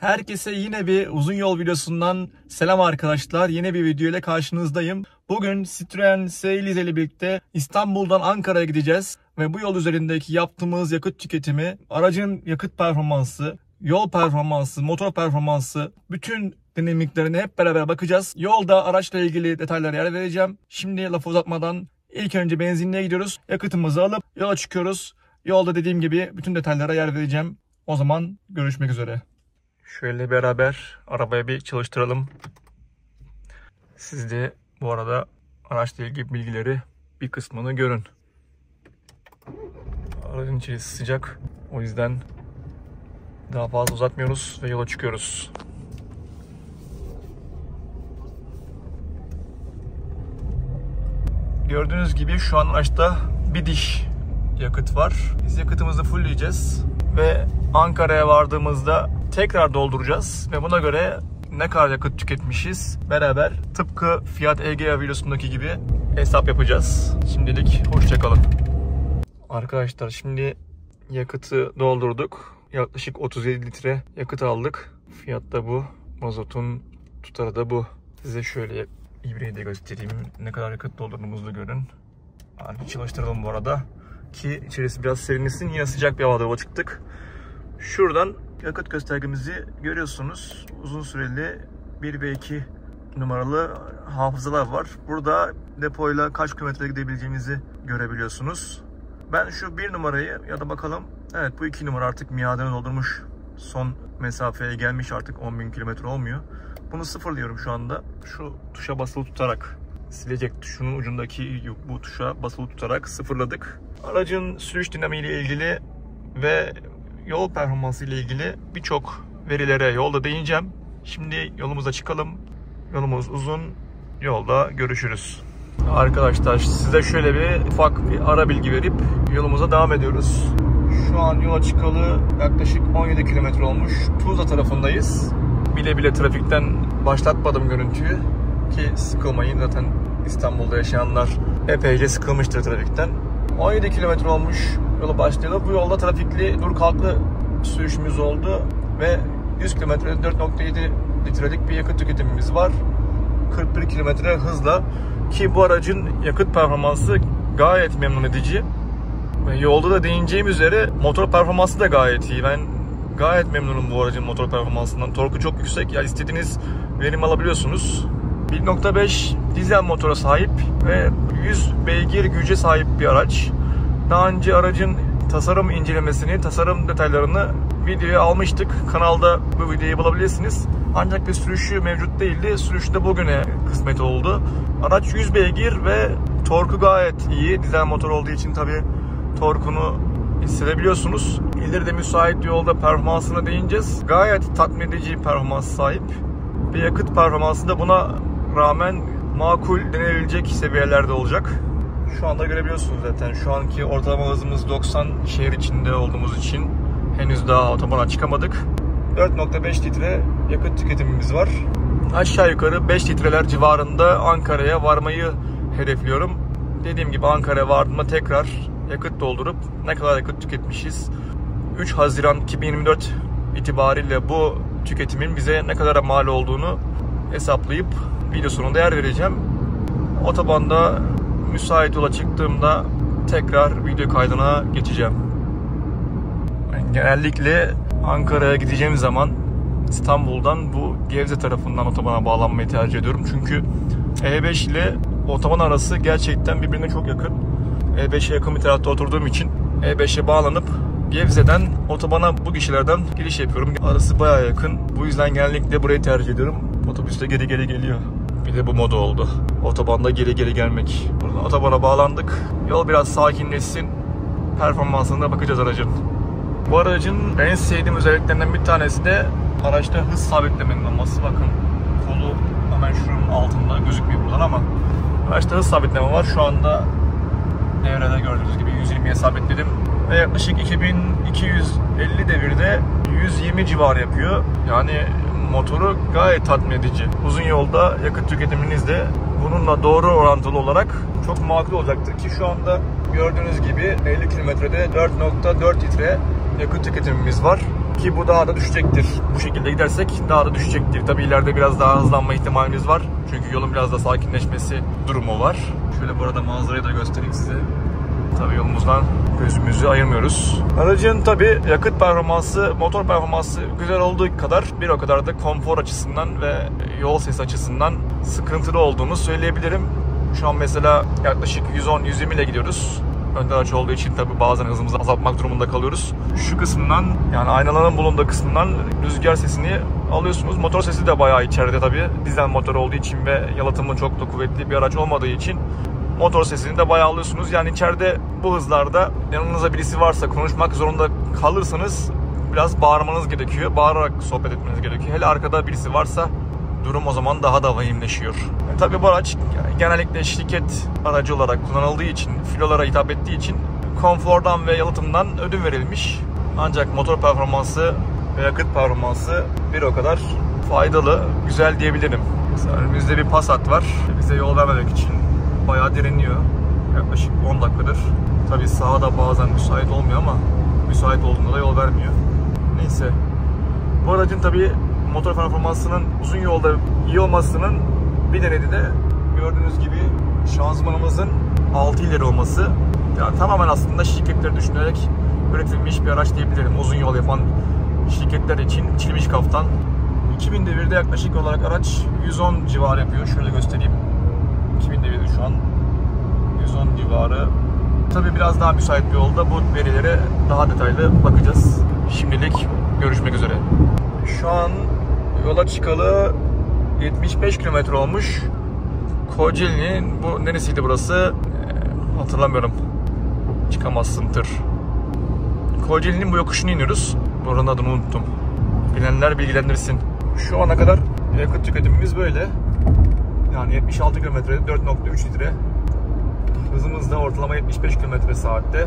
Herkese yine bir uzun yol videosundan selam arkadaşlar. Yine bir video ile karşınızdayım. Bugün Citroen C-Elize ile birlikte İstanbul'dan Ankara'ya gideceğiz. Ve bu yol üzerindeki yaptığımız yakıt tüketimi, aracın yakıt performansı, yol performansı, motor performansı, bütün dinamiklerine hep beraber bakacağız. Yolda araçla ilgili detaylara yer vereceğim. Şimdi lafı uzatmadan ilk önce benzinliğe gidiyoruz. Yakıtımızı alıp yola çıkıyoruz. Yolda dediğim gibi bütün detaylara yer vereceğim. O zaman görüşmek üzere. Şöyle beraber arabayı bir çalıştıralım. Siz de bu arada araçla ilgili bilgileri bir kısmını görün. Aracın içerisi sıcak. O yüzden daha fazla uzatmıyoruz ve yola çıkıyoruz. Gördüğünüz gibi şu an araçta bir diş yakıt var. Biz yakıtımızı fullleyeceğiz ve Ankara'ya vardığımızda tekrar dolduracağız ve buna göre ne kadar yakıt tüketmişiz beraber tıpkı Fiat Egea videosundaki gibi hesap yapacağız. Şimdilik hoşça kalın. Arkadaşlar şimdi yakıtı doldurduk. Yaklaşık 37 litre yakıt aldık. Fiyat da bu. Mazotun tutarı da bu. Size şöyle ibreyi de göstereyim. Ne kadar yakıt doldurduğumuzu görün. Hadi çalıştıralım bu arada. Ki içerisi biraz serinlesin. Yine sıcak bir havada yola çıktık. Şuradan yakıt göstergemizi görüyorsunuz. Uzun süreli 1 ve 2 numaralı hafızalar var. Burada depoyla kaç kilometre gidebileceğimizi görebiliyorsunuz. Ben şu 1 numarayı ya da bakalım. Evet, bu 2 numara artık miadını doldurmuş. Son mesafeye gelmiş, artık 10.000 kilometre olmuyor. Bunu sıfırlıyorum şu anda. Şu tuşa basılı tutarak, silecek tuşunun ucundaki bu tuşa basılı tutarak sıfırladık. Aracın sürüş dinamiği ile ilgili ve yol performansı ile ilgili birçok verilere yolda değineceğim. Şimdi yolumuza çıkalım. Yolumuz uzun. Yolda görüşürüz. Arkadaşlar size şöyle bir ufak bir ara bilgi verip yolumuza devam ediyoruz. Şu an yola çıkalı yaklaşık 17 kilometre olmuş. Tuzla tarafındayız. Bile bile trafikten başlatmadım görüntüyü ki sıkılmayın. Zaten İstanbul'da yaşayanlar epeyce sıkılmıştır trafikten. 17 kilometre olmuş yola başlayalı. Bu yolda trafikli dur kalklı sürüşümüz oldu ve 100 kilometrede 4.7 litrelik bir yakıt tüketimimiz var. 41 kilometre hızla, ki bu aracın yakıt performansı gayet memnun edici. Ve yolda da değineceğim üzere motor performansı da gayet iyi. Ben gayet memnunum bu aracın motor performansından. Torku çok yüksek. Ya istediğiniz verim alabiliyorsunuz. 1.5 dizel motora sahip ve 100 beygir güce sahip bir araç. Daha önce aracın tasarım incelemesini, tasarım detaylarını videoya almıştık. Kanalda bu videoyu bulabilirsiniz. Ancak bir sürüşü mevcut değildi. Sürüş de bugüne kısmet oldu. Araç 100 beygir ve torku gayet iyi. Dizel motor olduğu için tabii torkunu hissedebiliyorsunuz. İleride müsait yolda performansına değineceğiz. Gayet tatmin edici performans sahip. Ve yakıt performansı da buna rağmen makul denebilecek seviyelerde olacak. Şu anda görebiliyorsunuz zaten. Şu anki ortalama hızımız 90, şehir içinde olduğumuz için henüz daha otobana çıkamadık. 4.5 litre yakıt tüketimimiz var. Aşağı yukarı 5 litreler civarında Ankara'ya varmayı hedefliyorum. Dediğim gibi Ankara'ya vardığımda tekrar yakıt doldurup ne kadar yakıt tüketmişiz, 3 Haziran 2024 itibariyle bu tüketimin bize ne kadar mal olduğunu hesaplayıp video sonunda yer vereceğim. Otobanda müsait yola çıktığımda tekrar video kaydına geçeceğim. Ben genellikle Ankara'ya gideceğim zaman İstanbul'dan bu Gebze tarafından otobana bağlanmayı tercih ediyorum. Çünkü E5 ile otoban arası gerçekten birbirine çok yakın. E5'e yakın bir tarafta oturduğum için E5'e bağlanıp Gebze'den otobana bu gişelerden giriş yapıyorum. Arası bayağı yakın. Bu yüzden genellikle burayı tercih ediyorum. Otobüste geri geliyor. Bir de bu moda oldu. Otobanda geri gelmek. Buradan otobana bağlandık. Yol biraz sakinleşsin. Performansına bakacağız aracın. Bu aracın en sevdiğim özelliklerinden bir tanesi de araçta hız sabitlemenin olması. Bakın kolu hemen şunun altında gözükmüyor buradan ama araçta hız sabitleme var. Şu anda devrede gördüğünüz gibi 120'ye sabitledim. Ve yaklaşık 2250 devirde 120 civarı yapıyor. Yani motoru gayet tatmin edici. Uzun yolda yakıt tüketiminiz de bununla doğru orantılı olarak çok makul olacaktır ki şu anda gördüğünüz gibi 50 kilometrede 4.4 litre yakıt tüketimimiz var. Ki bu daha da düşecektir. Bu şekilde gidersek daha da düşecektir. Tabii ileride biraz daha hızlanma ihtimalimiz var. Çünkü yolun biraz da sakinleşmesi durumu var. Şöyle burada manzarayı da göstereyim size. Tabii yolumuzdan gözümüzü ayırmıyoruz. Aracın tabii yakıt performansı, motor performansı güzel olduğu kadar bir o kadar da konfor açısından ve yol sesi açısından sıkıntılı olduğunu söyleyebilirim. Şu an mesela yaklaşık 110-120 ile gidiyoruz. Önden araç olduğu için tabii bazen hızımızı azaltmak durumunda kalıyoruz. Şu kısmından, yani aynaların bulunduğu kısmından rüzgar sesini alıyorsunuz. Motor sesi de bayağı içeride tabii. Dizel motor olduğu için ve yalıtımı çok da kuvvetli bir araç olmadığı için motor sesini de bayağı alıyorsunuz. Yani içeride bu hızlarda yanınızda birisi varsa, konuşmak zorunda kalırsanız biraz bağırmanız gerekiyor. Bağırarak sohbet etmeniz gerekiyor. Hele arkada birisi varsa durum o zaman daha da vahimleşiyor. Tabii bu araç genellikle şirket aracı olarak kullanıldığı için, filolara hitap ettiği için konfordan ve yalıtımdan ödün verilmiş. Ancak motor performansı ve yakıt performansı bir o kadar faydalı, güzel diyebilirim. Mesela önümüzde bir Passat var. Bize yol vermemek için bayağı direniyor. Yaklaşık 10 dakikadır. Tabii sağda bazen müsait olmuyor ama müsait olduğunda da yol vermiyor. Neyse. Bu aracın tabii motor performansının uzun yolda iyi olmasının bir nedeni de gördüğünüz gibi şanzımanımızın 6 ileri olması. Yani tamamen aslında şirketleri düşünerek üretilmiş bir araç diyebilirim. Uzun yol yapan şirketler için biçilmiş kaftan. 2000 devirde yaklaşık olarak araç 110 civarı yapıyor. Şöyle göstereyim. 2000 devirde şu an 110 civarı. Tabii biraz daha müsait bir yolda bu verilere daha detaylı bakacağız. Şimdilik görüşmek üzere. Şu an yola çıkalı 75 kilometre olmuş. Kocaeli'nin bu neresiydi burası? Hatırlamıyorum. Çıkamazsın tır. Kocaeli'nin bu yokuşunu iniyoruz. Buranın adını unuttum. Bilenler bilgilendirsin. Şu ana kadar yakıt tüketimimiz böyle. Yani 76 kilometre, 4.3 litre. Hızımız da ortalama 75 kilometre saatte.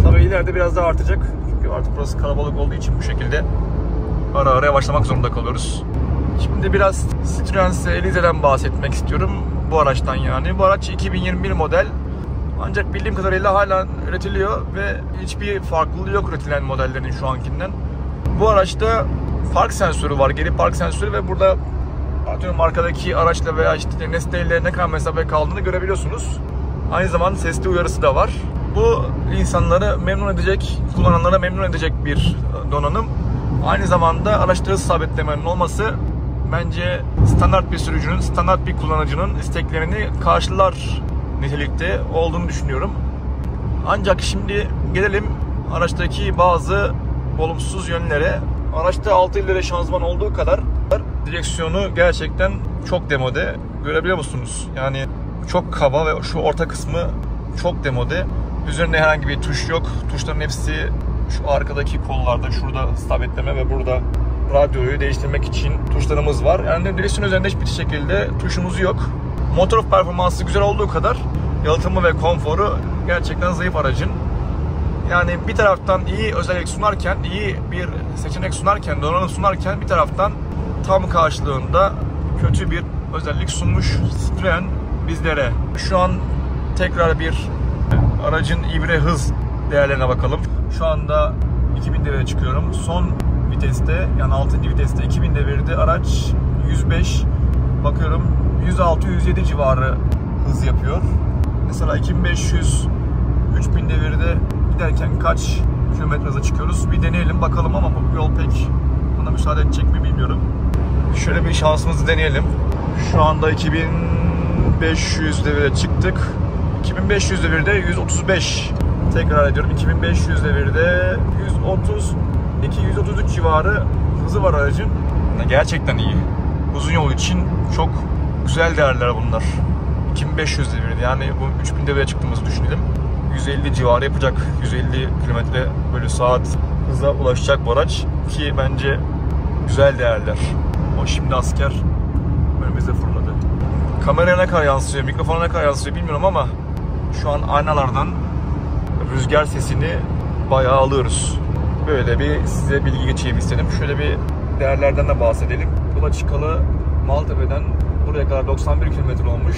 Tabii ileride biraz daha artacak. Çünkü artık burası kalabalık olduğu için bu şekilde ara ara yavaşlamak zorunda kalıyoruz. Şimdi biraz Citroen Elise'den bahsetmek istiyorum. Bu araçtan yani. Bu araç 2021 model. Ancak bildiğim kadarıyla hala üretiliyor ve hiçbir farklılığı yok üretilen modellerin şu ankinden. Bu araçta park sensörü var. Geri park sensörü ve burada atıyorum arkadaki araçla veya işte nesneyle ne kadar mesafe kaldığını görebiliyorsunuz. Aynı zamanda sesli uyarısı da var. Bu insanları memnun edecek, kullananlara memnun edecek bir donanım. Aynı zamanda araçta hız sabitlemenin olması bence standart bir sürücünün, standart bir kullanıcının isteklerini karşılar nitelikte olduğunu düşünüyorum. Ancak şimdi gelelim araçtaki bazı olumsuz yönlere. Araçta 6 ileri şanzıman olduğu kadar direksiyonu gerçekten çok demode. Görebiliyor musunuz? Yani çok kaba ve şu orta kısmı çok demode. Üzerinde herhangi bir tuş yok. Tuşların hepsi şu arkadaki kollarda, şurada sabitleme ve burada radyoyu değiştirmek için tuşlarımız var. Yani direksiyon üzerinde hiçbir şekilde tuşumuz yok. Motor performansı güzel olduğu kadar yalıtımı ve konforu gerçekten zayıf aracın. Yani bir taraftan iyi özellik sunarken, iyi bir seçenek sunarken, donanım sunarken bir taraftan tam karşılığında kötü bir özellik sunmuş Citroen bizlere. Şu an tekrar bir aracın ibre hız değerlerine bakalım. Şu anda 2000 devirde çıkıyorum. Son viteste, yani 6. viteste 2000 devirde araç 105, bakıyorum 106-107 civarı hız yapıyor. Mesela 2500 3000 devirde giderken kaç kilometre hıza çıkıyoruz? Bir deneyelim bakalım ama bu yol pek buna müsaade edecek mi bilmiyorum. Şöyle bir şansımızı deneyelim. Şu anda 2500 devirde çıktık. 2500 devirde 135. Tekrar ediyorum. 2500 devirde 132-133 civarı hızı var aracın. Gerçekten iyi. Uzun yol için çok güzel değerler bunlar. 2500 devirde, yani bu 3000 devirde çıktığımızı düşünelim. 150 civarı yapacak. 150 km/saat hıza ulaşacak bu araç ki bence güzel değerler. O şimdi asker önümüzde fırladı. Kameraya ne kadar yansıyor, mikrofona ne kadar yansıyor bilmiyorum ama şu an aynalardan rüzgar sesini bayağı alıyoruz. Böyle bir size bilgi geçeyim istedim. Şöyle bir değerlerden de bahsedelim. Yola çıkalı Maltepe'den buraya kadar 91 km olmuş.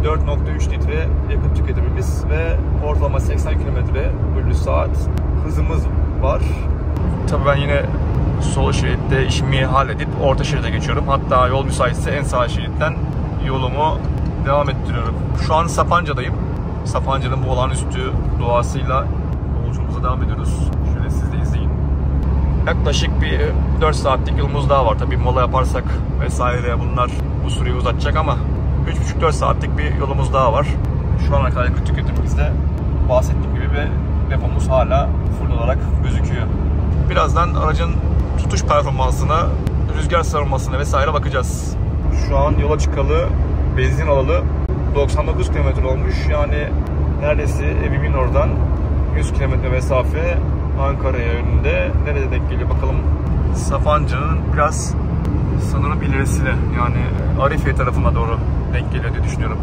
4.3 litre yakıt tüketimimiz ve ortalama 80 km/saat hızımız var. Tabii ben yine sol şeritte işimi halledip orta şeride geçiyorum. Hatta yol müsaitse en sağ şeritten yolumu devam ettiriyorum. Şu an Sapanca'dayım. Sapanca'nın bu olağanüstü doğasıyla yolculuğumuza devam ediyoruz. Şöyle siz de izleyin. Yaklaşık bir 4 saatlik yolumuz daha var. Tabii mola yaparsak vesaire bunlar bu süreyi uzatacak ama 3,5-4 saatlik bir yolumuz daha var. Şu ana kadar yakıt tüketimimizde bahsettiğim gibi ve depomuz hala full olarak gözüküyor. Birazdan aracın tutuş performansına, rüzgar savunmasına vesaire bakacağız. Şu an yola çıkalı, benzin alalı 99 km olmuş. Yani neredeyse evimin oradan 100 km mesafe Ankara'ya yönünde. Nerede denk geliyor bakalım. Sapanca'nın biraz sanırım ilerisine, yani Arifiye tarafına doğru denk geliyor diye düşünüyorum.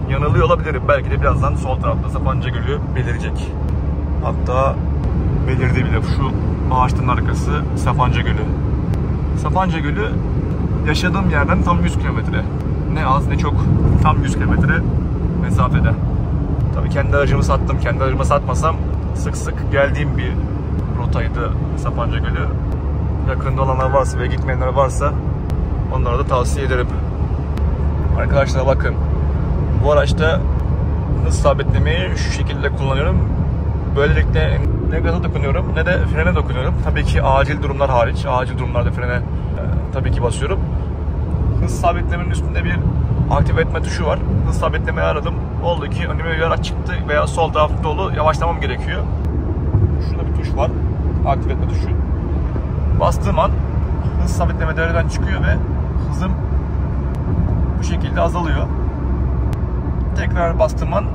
Yanılıyor olabilirim. Belki de birazdan sol tarafta Sapanca Gölü belirecek. Hatta belirdi bile. Şu ağaçların arkası Sapanca Gölü. Sapanca Gölü yaşadığım yerden tam 100 kilometre. Ne az ne çok, tam 100 kilometre mesafede. Tabii kendi aracımı sattım. Kendi aracımı satmasam sık sık geldiğim bir rotaydı Sapanca Gölü. Yakında olanlar varsa ve gitmeyenler varsa onlara da tavsiye ederim. Arkadaşlar bakın. Bu araçta hız sabitlemeyi şu şekilde kullanıyorum. Böylelikle ne gaza dokunuyorum ne de frene dokunuyorum. Tabii ki acil durumlar hariç. Acil durumlarda frene tabii ki basıyorum. Hız sabitlemenin üstünde bir aktive etme tuşu var. Hız sabitlemeyi aradım. Oldu ki önüme bir araç çıktı veya sol taraf dolu, yavaşlamam gerekiyor. Şurada bir tuş var. Aktive etme tuşu. Bastığım an hız sabitleme devreden çıkıyor ve hızım bu şekilde azalıyor. Tekrar bastığım an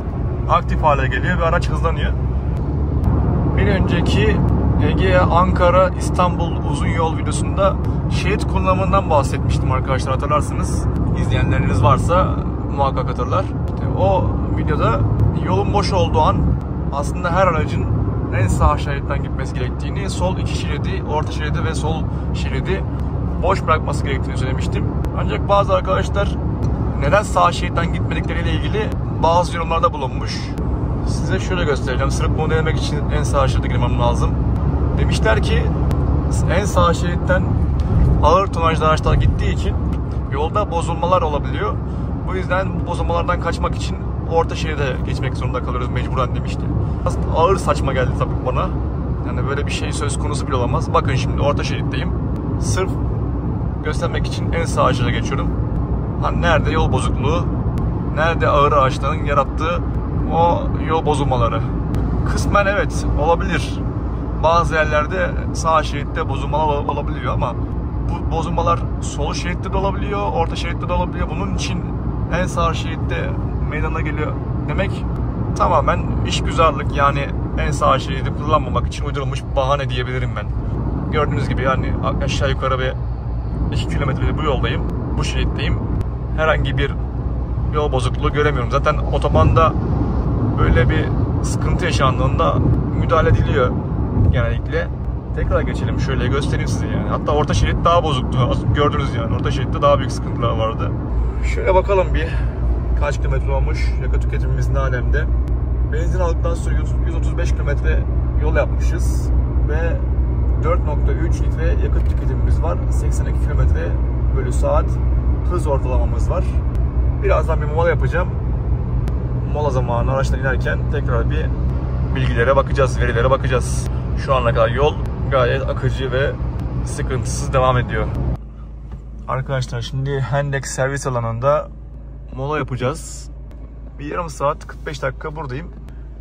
aktif hale geliyor ve araç hızlanıyor. Bir önceki Ege, Ankara, İstanbul uzun yol videosunda şerit kullanımından bahsetmiştim arkadaşlar, hatırlarsınız. İzleyenleriniz varsa muhakkak hatırlar. İşte o videoda yolun boş olduğu an aslında her aracın en sağ şeritten gitmesi gerektiğini, sol iki şeridi, orta şeridi ve sol şeridi boş bırakması gerektiğini söylemiştim. Ancak bazı arkadaşlar neden sağ şeritten gitmedikleriyle ilgili bazı yorumlarda bulunmuş. Size şöyle göstereceğim. Sırf bunu denemek için en sağ şeride girmem lazım. Demişler ki en sağ şeritten ağır tonajlı araçlar gittiği için yolda bozulmalar olabiliyor. Bu yüzden bu bozulmalardan kaçmak için orta şeride geçmek zorunda kalıyoruz mecburen demişti. Aslında ağır saçma geldi tabii bana. Yani böyle bir şey söz konusu bile olamaz. Bakın şimdi orta şeritteyim. Sırf göstermek için en sağ şeride geçiyorum. Hani nerede yol bozukluğu, nerede ağır araçların yarattığı o yol bozulmaları. Kısmen evet olabilir. Bazı yerlerde sağ şeritte bozulmalar olabiliyor ama bu bozulmalar sol şeritte de olabiliyor, orta şeritte de olabiliyor. Bunun için en sağ şeritte meydana geliyor demek tamamen işgüzarlık, yani en sağ şeridi kullanmamak için uydurulmuş bahane diyebilirim ben. Gördüğünüz gibi yani aşağı yukarı bir 2 kilometre bu yoldayım, bu şeritteyim. Herhangi bir yol bozukluğu göremiyorum. Zaten otobanda böyle bir sıkıntı yaşandığında müdahale ediliyor genellikle. Tekrar geçelim, şöyle göstereyim size yani. Hatta orta şerit daha bozuktu. Gördünüz yani, orta şeritte daha büyük sıkıntılar vardı. Şöyle bakalım bir kaç kilometre olmuş, yakıt tüketimimiz ne alemde. Benzin aldıktan sonra 135 kilometre yol yapmışız ve 4,3 litre yakıt tüketimimiz var. 82 kilometre bölü saat hız ortalamamız var. Birazdan bir mola yapacağım. Mola zamanı araçtan inerken tekrar bir bilgilere bakacağız, verilere bakacağız. Şu ana kadar yol gayet akıcı ve sıkıntısız devam ediyor. Arkadaşlar şimdi Hendek servis alanında mola yapacağız. Bir yarım saat 45 dakika buradayım.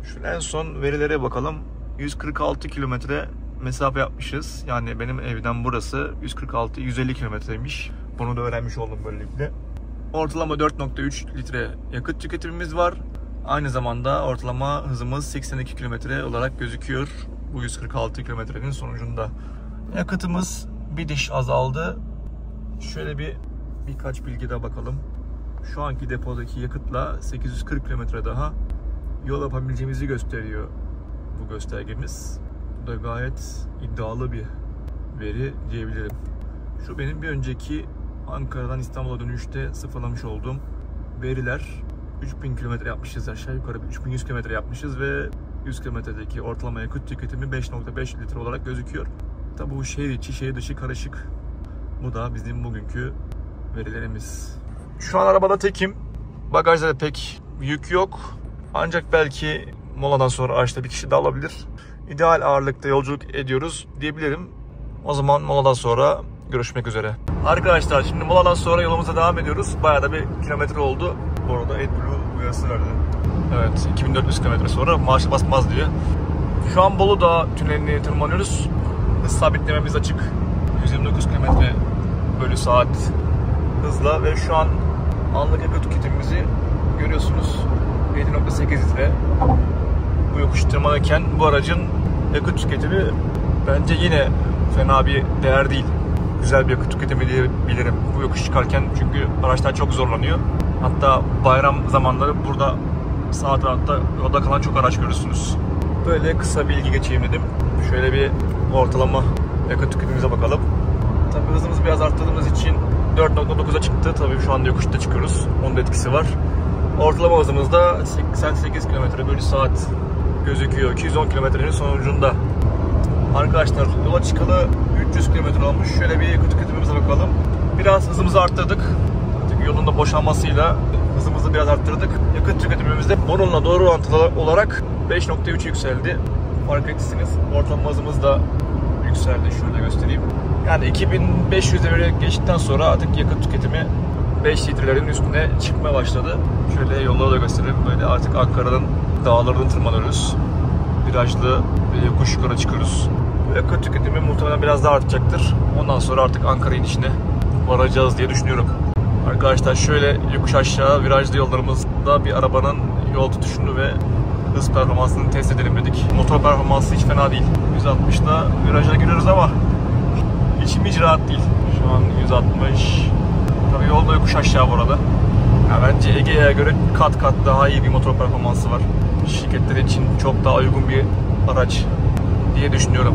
Şu en son verilere bakalım. 146 kilometre mesafe yapmışız. Yani benim evden burası 146-150 kilometreymiş. Bunu da öğrenmiş oldum böylelikle. Ortalama 4,3 litre yakıt tüketimimiz var. Aynı zamanda ortalama hızımız 82 kilometre olarak gözüküyor. Bu 146 kilometrenin sonucunda. Yakıtımız bir diş azaldı. Şöyle birkaç bilgi daha bakalım. Şu anki depodaki yakıtla 840 kilometre daha yol yapabileceğimizi gösteriyor bu göstergemiz. Bu da gayet iddialı bir veri diyebilirim. Şu benim bir önceki Ankara'dan İstanbul'a dönüşte sıfırlamış olduğum veriler. 3000 kilometre yapmışız, aşağı yukarı 3100 kilometre yapmışız ve 100 kilometredeki ortalama yakıt tüketimi 5,5 litre olarak gözüküyor. Tabi bu şehir içi, şehir dışı karışık. Bu da bizim bugünkü verilerimiz. Şu an arabada tekim. Bagajda da pek yük yok. Ancak belki moladan sonra araçta bir kişi daha olabilir. İdeal ağırlıkta yolculuk ediyoruz diyebilirim. O zaman moladan sonra görüşmek üzere. Arkadaşlar şimdi moladan sonra yolumuza devam ediyoruz. Bayağı da bir kilometre oldu. Bu arada AdBlue uyarısı verdi. Evet, 2400 kilometre sonra marş basmaz diye. Şu an Bolu Dağı tünelini tırmanıyoruz. Hız sabitlememiz açık. 129 km/saat hızla ve şu an anlık yakıt tüketimimizi görüyorsunuz. 7.8 litre. Bu yokuş tırmanırken bu aracın yakıt tüketimi bence yine fena bir değer değil. Güzel bir yakıt tüketimi diyebilirim bu yokuş çıkarken, çünkü araçlar çok zorlanıyor. Hatta bayram zamanları burada saat rahatta yolda kalan çok araç görürsünüz. Böyle kısa bir bilgi geçeyim dedim. Şöyle bir ortalama yakıt tüketimimize bakalım. Tabii hızımızı biraz arttırdığımız için 4.9'a çıktı. Tabii şu anda yokuşta çıkıyoruz. Onun da etkisi var. Ortalama hızımız da 88 km/saat gözüküyor. 210 kilometrenin sonucunda. Arkadaşlar yola çıkalı 300 km olmuş. Şöyle bir yakıt tüketimimize bakalım. Biraz hızımızı arttırdık. Çünkü yolun da boşalmasıyla hızımızı biraz arttırdık. Yakıt tüketimimiz de bununla doğru orantılı olarak 5.3 yükseldi. Fark ettiyseniz ortalama hızımız da yükseldi. Şöyle göstereyim. Yani 2500 devre geçtikten sonra artık yakıt tüketimi 5 litrelerin üstüne çıkmaya başladı. Şöyle yolları da göstereyim. Böyle artık Ankara'nın dağlarını tırmanıyoruz. Virajlı ve yokuş yukarı çıkıyoruz. Yakıt tüketimi muhtemelen biraz daha artacaktır. Ondan sonra artık Ankara inişine varacağız diye düşünüyorum. Arkadaşlar şöyle yokuş aşağı virajlı yollarımızda bir arabanın yol tutuşunu ve hız performansını test edelim dedik. Motor performansı hiç fena değil. 160'da viraja giriyoruz ama içim hiç rahat değil. Şu an 160. Tabii yolda yokuş aşağı bu arada. Yani bence Ege'ye göre kat kat daha iyi bir motor performansı var. Şirketler için çok daha uygun bir araç diye düşünüyorum.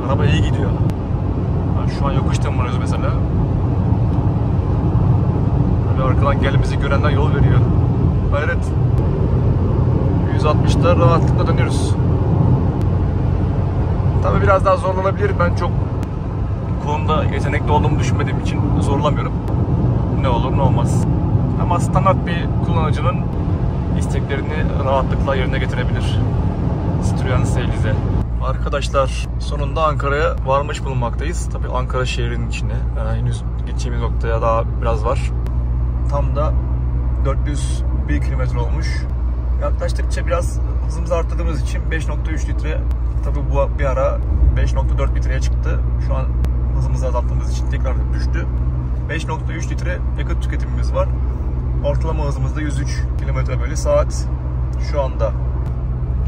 Araba iyi gidiyor. Yani şu an yokuşta tırmanıyoruz mesela. Tabii arkadan gelmemizi görenler yol veriyor. Hayret. 160'da rahatlıkla dönüyoruz. Tabii biraz daha zorlanabilir. Ben çok konuda yetenekli olduğumu düşünmediğim için zorlamıyorum. Ne olur ne olmaz. Ama standart bir kullanıcının isteklerini rahatlıkla yerine getirebilir. Citroen C-Elize. Arkadaşlar sonunda Ankara'ya varmış bulunmaktayız. Tabii Ankara şehrinin içine. Yani henüz gideceğimiz noktaya daha biraz var. Tam da 401 kilometre olmuş. Yaklaştıkça biraz hızımızı arttırdığımız için 5.3 litre. Tabii bu bir ara 5.4 litreye çıktı. Şu an hızımızı azalttığımız için tekrar düştü. 5.3 litre yakıt tüketimimiz var. Ortalama hızımız da 103 km/saat. Şu anda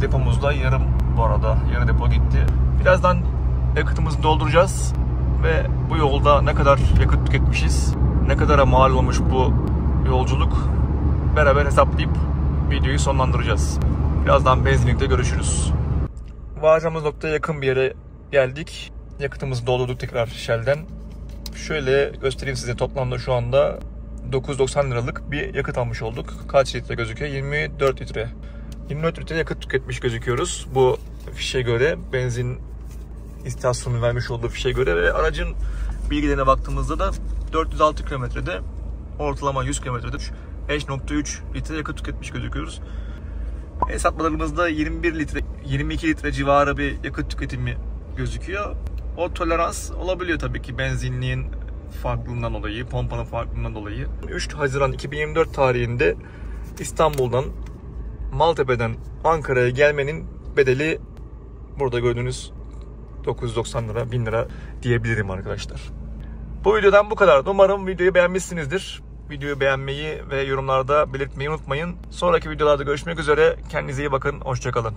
depomuzda yarım bu arada. Yarı depo gitti. Birazdan yakıtımızı dolduracağız. Ve bu yolda ne kadar yakıt tüketmişiz, ne kadara mal olmuş bu yolculuk beraber hesaplayıp videoyu sonlandıracağız. Birazdan benzinlikte görüşürüz. Varacağımız noktaya yakın bir yere geldik. Yakıtımızı doldurduk tekrar Shell'den. Şöyle göstereyim size, toplamda şu anda 990 liralık bir yakıt almış olduk. Kaç litre gözüküyor? 24 litre. 24 litre yakıt tüketmiş gözüküyoruz. Bu fişe göre, benzin istasyonunun vermiş olduğu fişe göre ve aracın bilgilerine baktığımızda da 406 kilometrede, ortalama 100 kilometrede 5.3 litre yakıt tüketmiş gözüküyoruz. Hesaplamalarımızda 21 litre, 22 litre civarı bir yakıt tüketimi gözüküyor. O tolerans olabiliyor tabii ki benzinliğin farklılığından dolayı, pompanın farklılığından dolayı. 3 Haziran 2024 tarihinde İstanbul'dan, Maltepe'den Ankara'ya gelmenin bedeli burada gördüğünüz 990 lira, 1000 lira diyebilirim arkadaşlar. Bu videodan bu kadar. Umarım videoyu beğenmişsinizdir. Videoyu beğenmeyi ve yorumlarda belirtmeyi unutmayın. Sonraki videolarda görüşmek üzere. Kendinize iyi bakın. Hoşça kalın.